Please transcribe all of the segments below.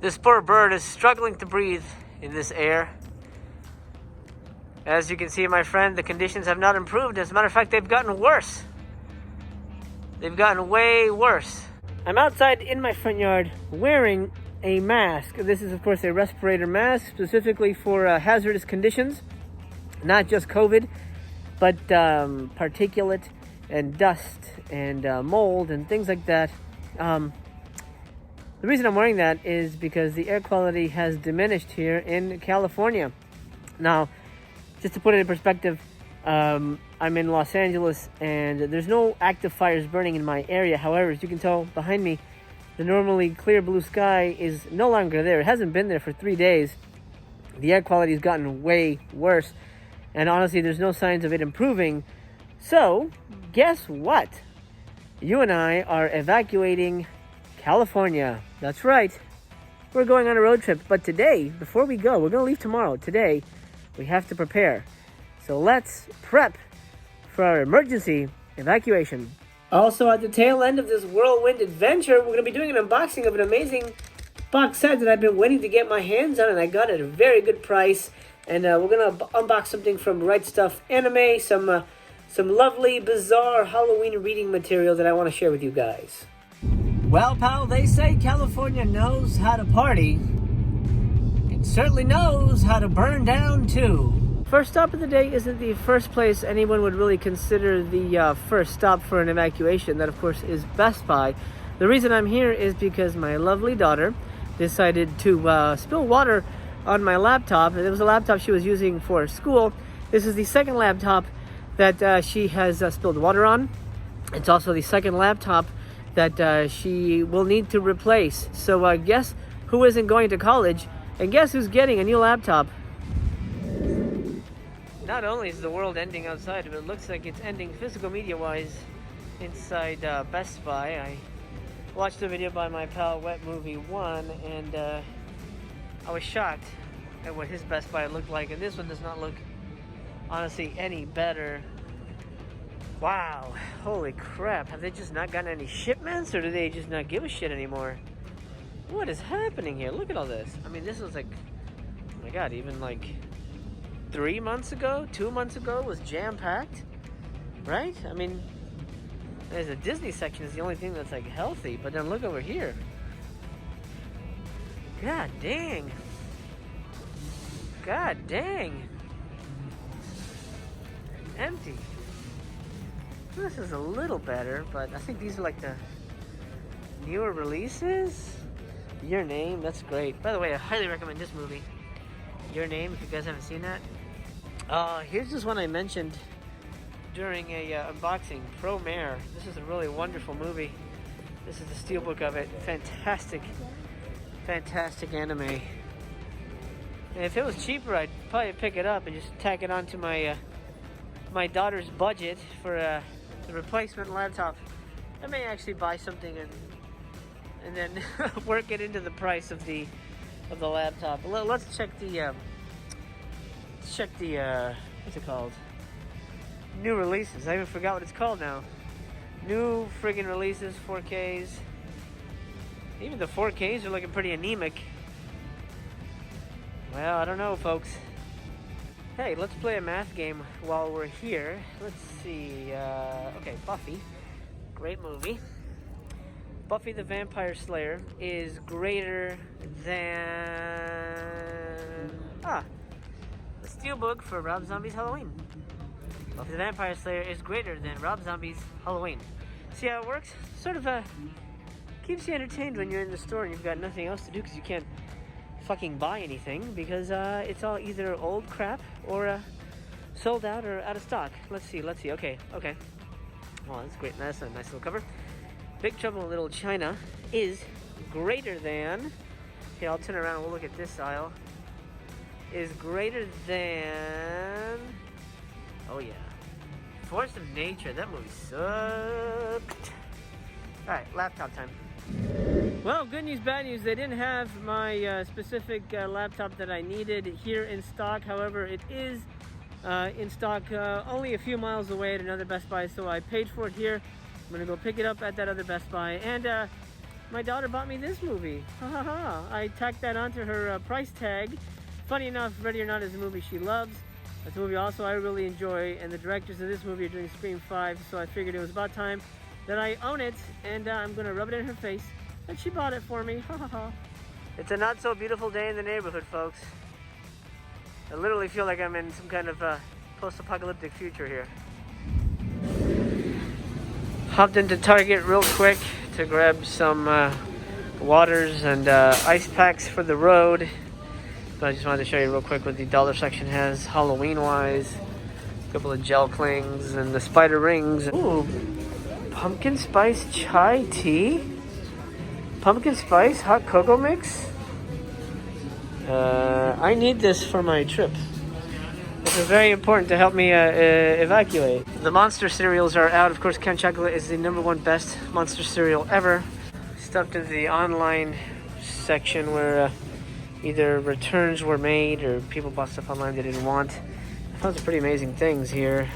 This poor bird is struggling to breathe in this air. As you can see, my friend, the conditions have not improved. As a matter of fact, they've gotten worse. They've gotten way worse. I'm outside in my front yard wearing a mask. This is, of course, a respirator mask specifically for hazardous conditions. Not just COVID, but particulate and dust and mold and things like that. The reason I'm wearing that is because the air quality has diminished here in California. Now, just to put it in perspective, I'm in Los Angeles and there's no active fires burning in my area. However, as you can tell behind me, the normally clear blue sky is no longer there. It hasn't been there for 3 days. The air quality has gotten way worse. And honestly, there's no signs of it improving. So, guess what? You and I are evacuating California. That's right. We're going on a road trip. But today, before we go, we're going to leave tomorrow. Today, we have to prepare. So let's prep for our emergency evacuation. Also, at the tail end of this whirlwind adventure, we're going to be doing an unboxing of an amazing box set that I've been waiting to get my hands on, and I got it at a very good price. And we're going to unbox something from Right Stuff Anime, some lovely, bizarre Halloween reading material that I want to share with you guys. Well, pal, they say California knows how to party. It certainly knows how to burn down, too. First stop of the day isn't the first place anyone would really consider the first stop for an evacuation. That, of course, is Best Buy. The reason I'm here is because my lovely daughter decided to spill water on my laptop. It was a laptop she was using for school. This is the second laptop that she has spilled water on. It's also the second laptop that she will need to replace. So guess who isn't going to college? And guess who's getting a new laptop? Not only is the world ending outside, but it looks like it's ending physical media-wise inside Best Buy. I watched a video by my pal Wet Movie 1, and I was shocked at what his Best Buy looked like, and this one does not look, honestly, any better. Wow, holy crap. Have they just not gotten any shipments, or do they just not give a shit anymore? What is happening here? Look at all this. I mean, this was like, oh my god, even like 3 months ago, 2 months ago was jam-packed, right? I mean, there's a Disney section is the only thing that's like healthy, but then look over here. God dang. God dang. Empty. This is a little better, but I think these are like the newer releases. Your Name, that's great. By the way, I highly recommend this movie, Your Name, if you guys haven't seen that. Here's just one I mentioned during a unboxing, Pro Mare. This is a really wonderful movie. This is the steelbook of it. Fantastic, fantastic anime. And if it was cheaper, I'd probably pick it up and just tack it onto my my daughter's budget for the replacement laptop. I may actually buy something and then work it into the price of the laptop. Let's check the what's it called? New releases. I even forgot what it's called now. New friggin' releases, 4Ks. Even the 4Ks are looking pretty anemic. Well, I don't know, folks. Hey, let's play a math game while we're here. Let's see. Okay, Buffy. Great movie. Buffy the Vampire Slayer is greater than... the steelbook for Rob Zombie's Halloween. Buffy the Vampire Slayer is greater than Rob Zombie's Halloween. See how it works? Sort of keeps you entertained when you're in the store and you've got nothing else to do because you can't fucking buy anything because it's all either old crap or sold out or out of stock. Let's see. Okay. Oh, that's great. That's a nice little cover. Big Trouble in Little China is greater than... Okay, I'll turn around and we'll look at this aisle. Is greater than... Oh yeah. Force of Nature. That movie sucked. Alright, laptop time. Well, good news, bad news. They didn't have my specific laptop that I needed here in stock. However, it is in stock only a few miles away at another Best Buy, so I paid for it here. I'm gonna go pick it up at that other Best Buy, and my daughter bought me this movie. Ha ha ha. I tacked that onto her price tag. Funny enough, Ready or Not is a movie she loves. It's a movie also I really enjoy, and the directors of this movie are doing Scream 5, so I figured it was about time that I own it, and I'm gonna rub it in her face that she bought it for me. Ha ha ha. It's a not so beautiful day in the neighborhood, folks. I literally feel like I'm in some kind of post-apocalyptic future here. Hopped into Target real quick to grab some waters and ice packs for the road. But I just wanted to show you real quick what the dollar section has Halloween-wise. A couple of gel clings and the spider rings. Ooh, pumpkin spice chai tea? Pumpkin spice hot cocoa mix? I need this for my trip. This is very important to help me evacuate. The Monster cereals are out. Of course, Count Chocolate is the #1 best Monster cereal ever. Stuffed into the online section where either returns were made or people bought stuff online they didn't want. I found some pretty amazing things here.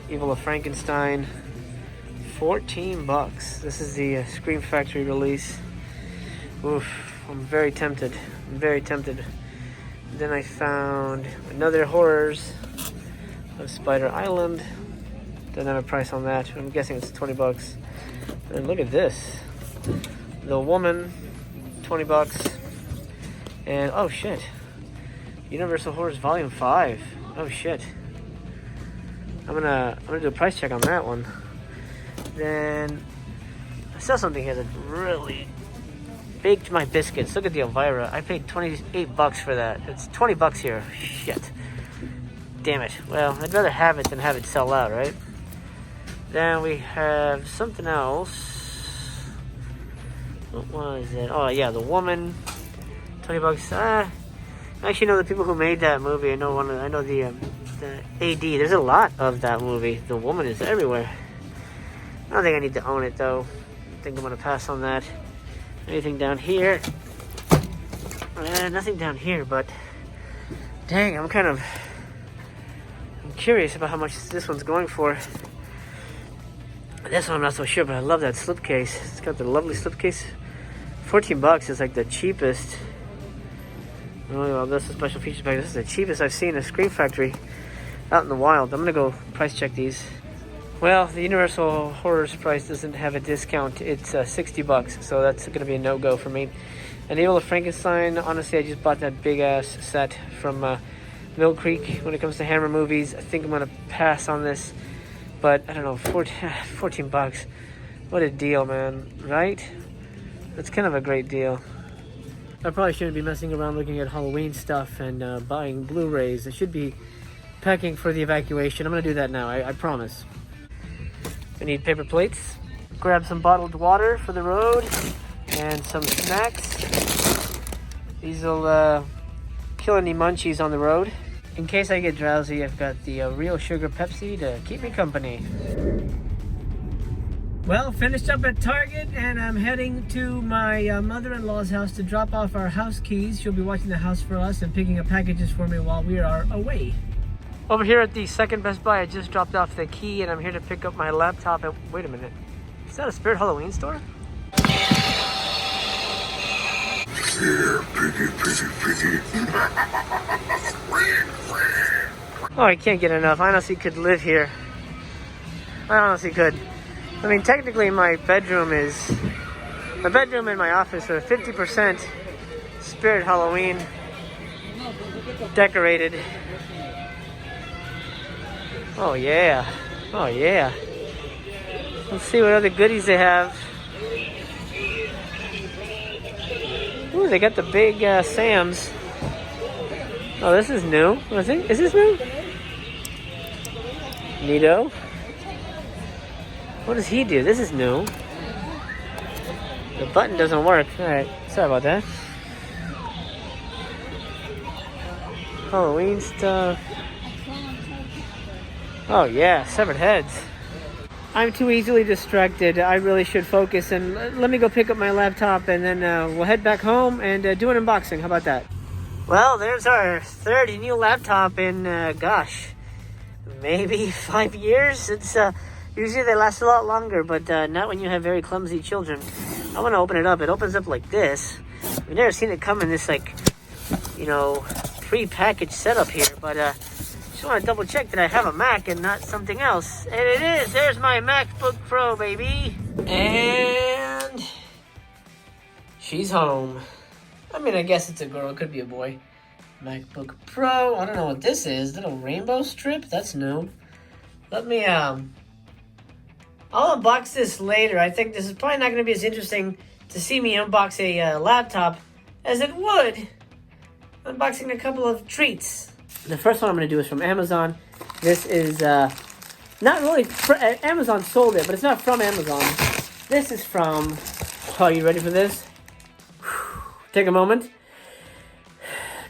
Evil of Frankenstein, 14 bucks. This is the Scream Factory release. Oof, I'm very tempted. I'm very tempted. Then I found another Horrors of Spider Island. Doesn't have a price on that. I'm guessing it's 20 bucks. And look at this. The Woman, 20 bucks. And oh shit, Universal Horrors Volume 5. Oh shit. I'm gonna do a price check on that one. Then I saw something here that really baked my biscuits. Look at the Elvira. I paid 28 bucks for that. It's 20 bucks here. Shit. Damn it. Well, I'd rather have it than have it sell out, right? Then we have something else. What was it? Oh yeah, The Woman. 20 bucks. I actually know the people who made that movie. I know the AD. There's a lot of that movie. The Woman is everywhere. I don't think I need to own it though. I think I'm gonna pass on that. Anything down here? Nothing down here, but dang, I'm curious about how much this one's going for. This one I'm not so sure, but I love that slipcase. It's got the lovely slipcase. 14 bucks is like the cheapest. Oh, well, this is a special features pack. This is the cheapest I've seen a Scream Factory out in the wild. I'm gonna go price check these. Well, the Universal Horrors price doesn't have a discount. It's 60 bucks, so that's gonna be a no-go for me. And Evil of Frankenstein, honestly, I just bought that big-ass set from Mill Creek. When it comes to Hammer movies, I think I'm gonna pass on this. But, I don't know, 14 bucks. What a deal, man, right? That's kind of a great deal. I probably shouldn't be messing around looking at Halloween stuff and buying Blu-rays. I should be packing for the evacuation. I'm gonna do that now, I promise. I need paper plates, grab some bottled water for the road, and some snacks. These will kill any munchies on the road. In case I get drowsy, I've got the real sugar Pepsi to keep me company. Well, finished up at Target, and I'm heading to my mother-in-law's house to drop off our house keys. She'll be watching the house for us and picking up packages for me while we are away. Over here at the second Best Buy, I just dropped off the key, and I'm here to pick up my laptop. Wait a minute. Is that a Spirit Halloween store? Here, piggy, piggy, piggy. Oh, I can't get enough. I honestly could live here. I honestly could. I mean, technically my bedroom and my office are 50% Spirit Halloween decorated. Oh yeah, oh yeah. Let's see what other goodies they have. Ooh, they got the big Sam's. Oh, this is new. Is this new? Neato. What does he do? This is new. The button doesn't work. Alright, sorry about that. Halloween stuff. Oh yeah, severed heads. I'm too easily distracted. I really should focus, and let me go pick up my laptop, and then we'll head back home and do an unboxing. How about that? Well, there's our third new laptop in, gosh, maybe 5 years. It's usually they last a lot longer, but not when you have very clumsy children. I want to open it up. It opens up like this. I've never seen it come in this, like, you know, pre-packaged setup here, but just want to double check that I have a Mac and not something else. And it is. There's my MacBook Pro, baby. And she's home. I mean, I guess it's a girl. It could be a boy. MacBook Pro. I don't know what this is. Little rainbow strip? That's new. Let me, I'll unbox this later. I think this is probably not going to be as interesting to see me unbox a laptop as it would unboxing a couple of treats. The first one I'm going to do is from Amazon. This is not really... Amazon sold it, but it's not from Amazon. This is from... Oh, you ready for this? Take a moment.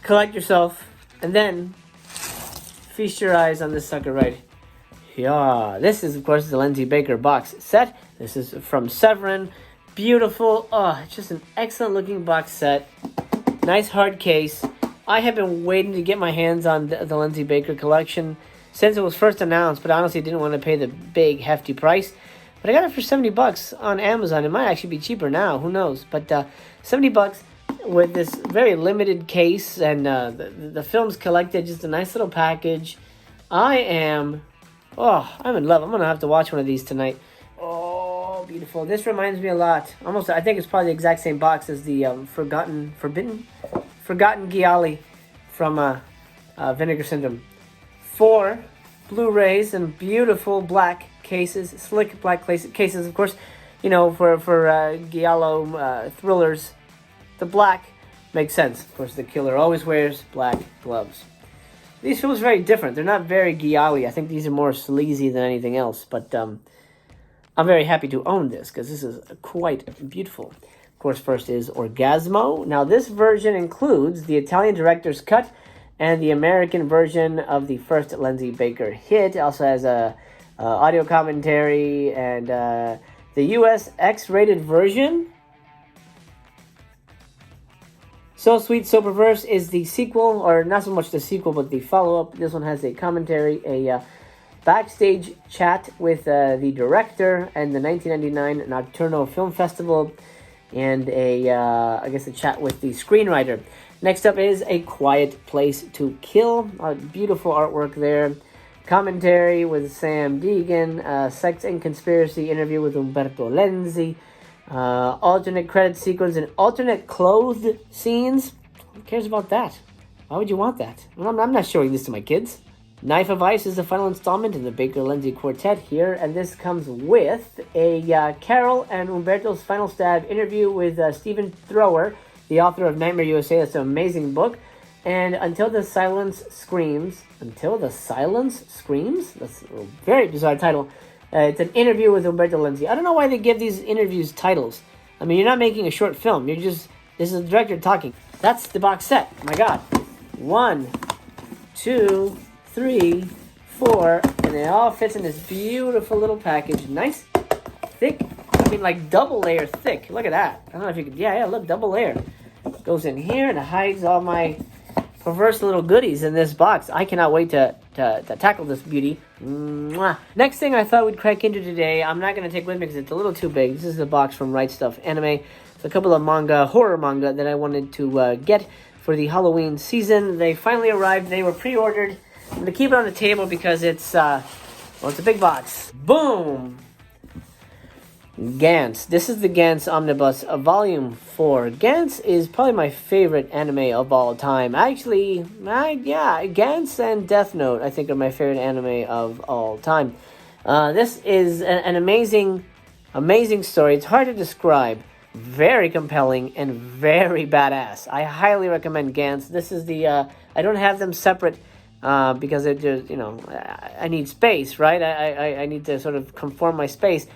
Collect yourself. And then feast your eyes on this sucker right here. Yeah, this is, of course, the Lindsay Baker box set. This is from Severin. Beautiful. Oh, it's just an excellent looking box set. Nice hard case. I have been waiting to get my hands on the Lindsay Baker collection since it was first announced, but honestly didn't want to pay the big, hefty price. But I got it for $70 on Amazon. It might actually be cheaper now. Who knows? But $70 with this very limited case and the films collected. Just a nice little package. Oh, I'm in love. I'm going to have to watch one of these tonight. Oh, beautiful. This reminds me a lot. Almost, I think it's probably the exact same box as the Forgotten Gialli from Vinegar Syndrome. 4 Blu-rays and beautiful black cases. Slick black cases, of course. You know, for Giallo thrillers, the black makes sense. Of course, the killer always wears black gloves. These films are very different. They're not very Gialli. I think these are more sleazy than anything else. But I'm very happy to own this because this is quite beautiful. Of course, first is Orgasmo. Now, this version includes the Italian director's cut and the American version of the first Lindsay Baker hit. It also has a audio commentary and the U.S. X-rated version. So Sweet, So Perverse is the sequel, or not so much the sequel, but the follow-up. This one has a commentary, a backstage chat with the director and the 1999 Nocturno Film Festival, and I guess a chat with the screenwriter. Next up is A Quiet Place to Kill. Beautiful artwork there. Commentary with Sam Deegan, Sex and Conspiracy interview with Umberto Lenzi. Alternate credit sequence and alternate clothed scenes. Who cares about that? Why would you want that? I'm not showing this to my kids. Knife of Ice is the final installment in the Baker-Lindsay Quartet here, and this comes with a Carol and Umberto's Final Stab interview with Stephen Thrower, the author of Nightmare USA. That's an amazing book. And Until the Silence Screams. Until the Silence Screams? That's a very bizarre title. It's an interview with Umberto Lenzi. I don't know why they give these interviews titles. I mean, you're not making a short film. This is the director talking. That's the box set. My God. 1, 2, 3, 4, and it all fits in this beautiful little package. Nice, thick. I mean, like double layer thick. Look at that. I don't know if you could. Yeah. Look, double layer. Goes in here and it hides all my perverse little goodies in this box. I cannot wait to tackle this beauty. Mwah. Next thing I thought we'd crack into today, I'm not going to take with me because it's a little too big. This is the box from Right Stuff Anime. It's a couple of horror manga that I wanted to get for the Halloween season. They finally arrived. They were pre-ordered. I'm going to keep it on the table because it's a big box. Boom! Gantz. This is the Gantz Omnibus Volume 4. Gantz is probably my favorite anime of all time. Actually, Gantz and Death Note, I think, are my favorite anime of all time. This is an amazing story. It's hard to describe. Very compelling and very badass. I highly recommend Gantz. This is the... I don't have them separate because it just, I need space, right? I need to sort of conform my space.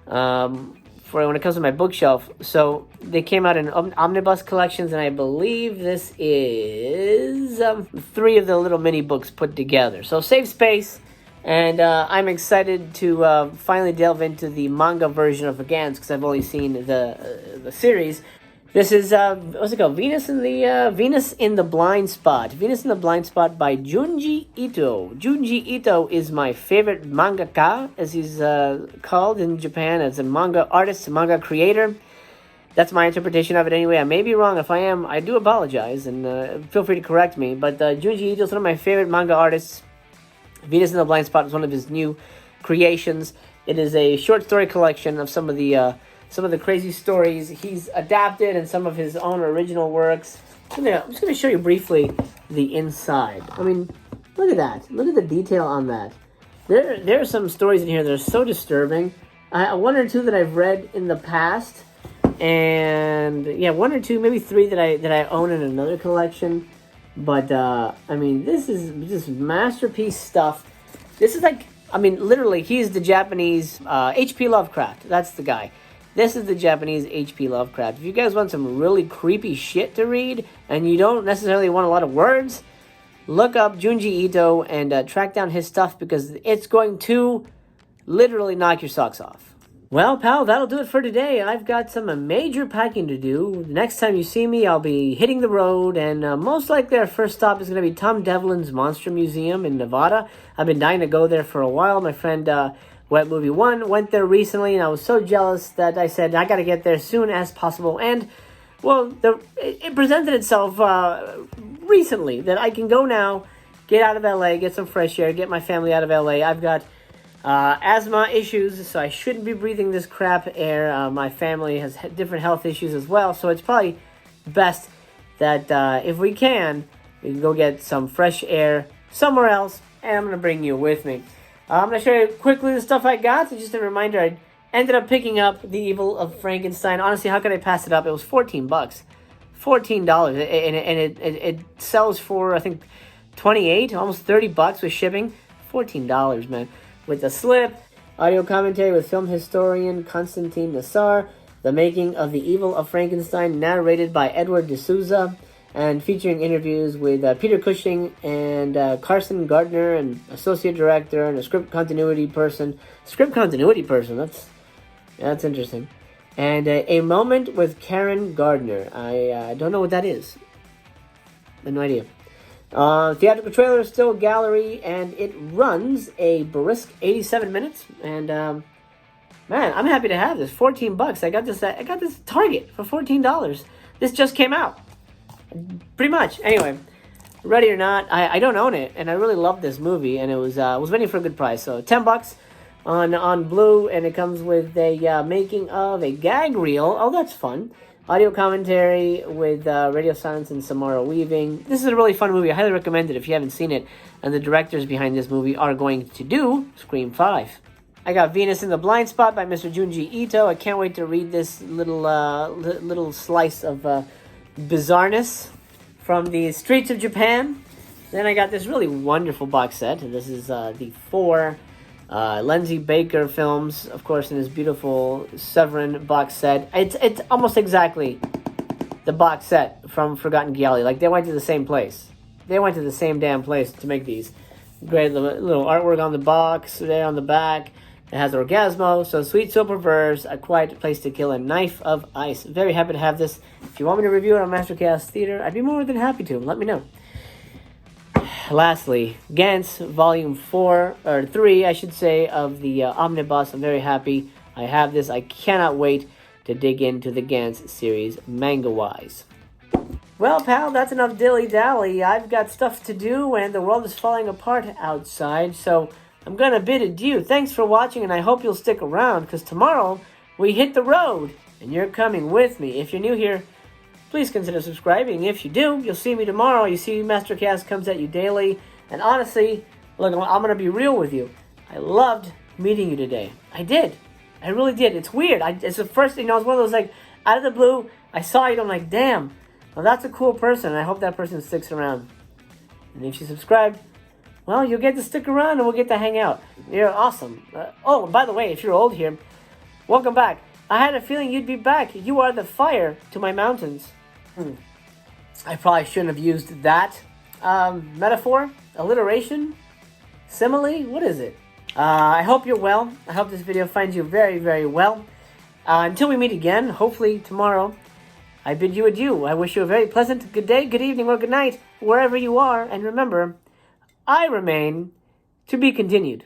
For when it comes to my bookshelf. So they came out in omnibus collections, and I believe this is 3 of the little mini books put together. So save space, and I'm excited to finally delve into the manga version of Gantz because I've only seen the series. This is, what's it called? Venus in the Blind Spot. Venus in the Blind Spot by Junji Ito. Junji Ito is my favorite mangaka, as he's called in Japan, as a manga artist, manga creator. That's my interpretation of it anyway. I may be wrong. If I am, I do apologize, and feel free to correct me. But Junji Ito is one of my favorite manga artists. Venus in the Blind Spot is one of his new creations. It is a short story collection of some of the crazy stories he's adapted and some of his own original works. I'm just going to show you briefly the inside. I mean, look at that. Look at the detail on that. There are some stories in here that are so disturbing. One or two that I've read in the past, and yeah, one or two, maybe three that I own in another collection. But I mean, this is just masterpiece stuff. This is like, I mean, literally, he's the Japanese H.P. Lovecraft. That's the guy. This is the Japanese H.P. Lovecraft. If you guys want some really creepy shit to read, and you don't necessarily want a lot of words, look up Junji Ito and track down his stuff, because it's going to literally knock your socks off. Well, pal, that'll do it for today. I've got some major packing to do. Next time you see me, I'll be hitting the road, and most likely our first stop is going to be Tom Devlin's Monster Museum in Nevada. I've been dying to go there for a while. My friend Wet Movie 1 went there recently, and I was so jealous that I said I got to get there as soon as possible. And, well, it presented itself recently that I can go now, get out of LA, get some fresh air, get my family out of LA. I've got asthma issues, so I shouldn't be breathing this crap air. My family has different health issues as well, so it's probably best that if we can go get some fresh air somewhere else, and I'm going to bring you with me. I'm going to show you quickly the stuff I got. So just a reminder, I ended up picking up The Evil of Frankenstein. Honestly, how could I pass it up? It was $14. $14. And it sells for, I think, $28, almost $30 with shipping. $14, man. With a slip, audio commentary with film historian Constantine Nassar, The Making of the Evil of Frankenstein, narrated by Edward D'Souza, and featuring interviews with Peter Cushing and Carson Gardner, and associate director and a script continuity person. That's interesting. And A Moment with Karen Gardner. I don't know what that is. I have no idea. Theatrical trailer is still gallery, and it runs a brisk 87 minutes. And man, I'm happy to have this. $14. I got this Target for $14. This just came out. Pretty much. Anyway, ready or not, I don't own it, and I really love this movie, and it was waiting for a good price. So $10 on Blue, and it comes with a making of a gag reel. Oh, that's fun. Audio commentary with radio silence and Samara Weaving. This is a really fun movie. I highly recommend it if you haven't seen it. And the directors behind this movie are going to do Scream 5. I got Venus in the Blind Spot by Mr. Junji Ito. I can't wait to read this little slice of bizarreness from the streets of Japan. Then I got this really wonderful box set. This is the 4 Lindsay Baker films, of course, in this beautiful Severin box set. It's almost exactly the box set from Forgotten Galley. Like, they went to the same place. They went to the same damn place to make these. Great little artwork on the box there on the back. It has Orgasmo, So Sweet, So Perverse, A Quiet Place to Kill, and Knife of Ice. Very happy to have this. If you want me to review it on Master Chaos Theater, I'd be more than happy to. Let me know. Lastly, Gantz Volume 4, or 3, I should say, of the Omnibus. I'm very happy I have this. I cannot wait to dig into the Gantz series manga-wise. Well, pal, that's enough dilly-dally. I've got stuff to do, and the world is falling apart outside, so I'm going to bid adieu. Thanks for watching, and I hope you'll stick around, because tomorrow we hit the road, and you're coming with me. If you're new here, please consider subscribing. If you do, you'll see me tomorrow. You see Master Chaos comes at you daily. And honestly, look, I'm going to be real with you. I loved meeting you today. I did. I really did. It's weird. It's the first thing, it's one of those, like, out of the blue, I saw you, and I'm like, damn, well, that's a cool person, and I hope that person sticks around. And if you subscribe, well, you'll get to stick around, and we'll get to hang out. You're awesome. Oh, by the way, if you're old here, welcome back. I had a feeling you'd be back. You are the fire to my mountains. I probably shouldn't have used that metaphor, alliteration, simile. What is it? I hope you're well. I hope this video finds you very, very well. Until we meet again, hopefully tomorrow, I bid you adieu. I wish you a very pleasant good day, good evening, or good night, wherever you are. And remember, I remain to be continued.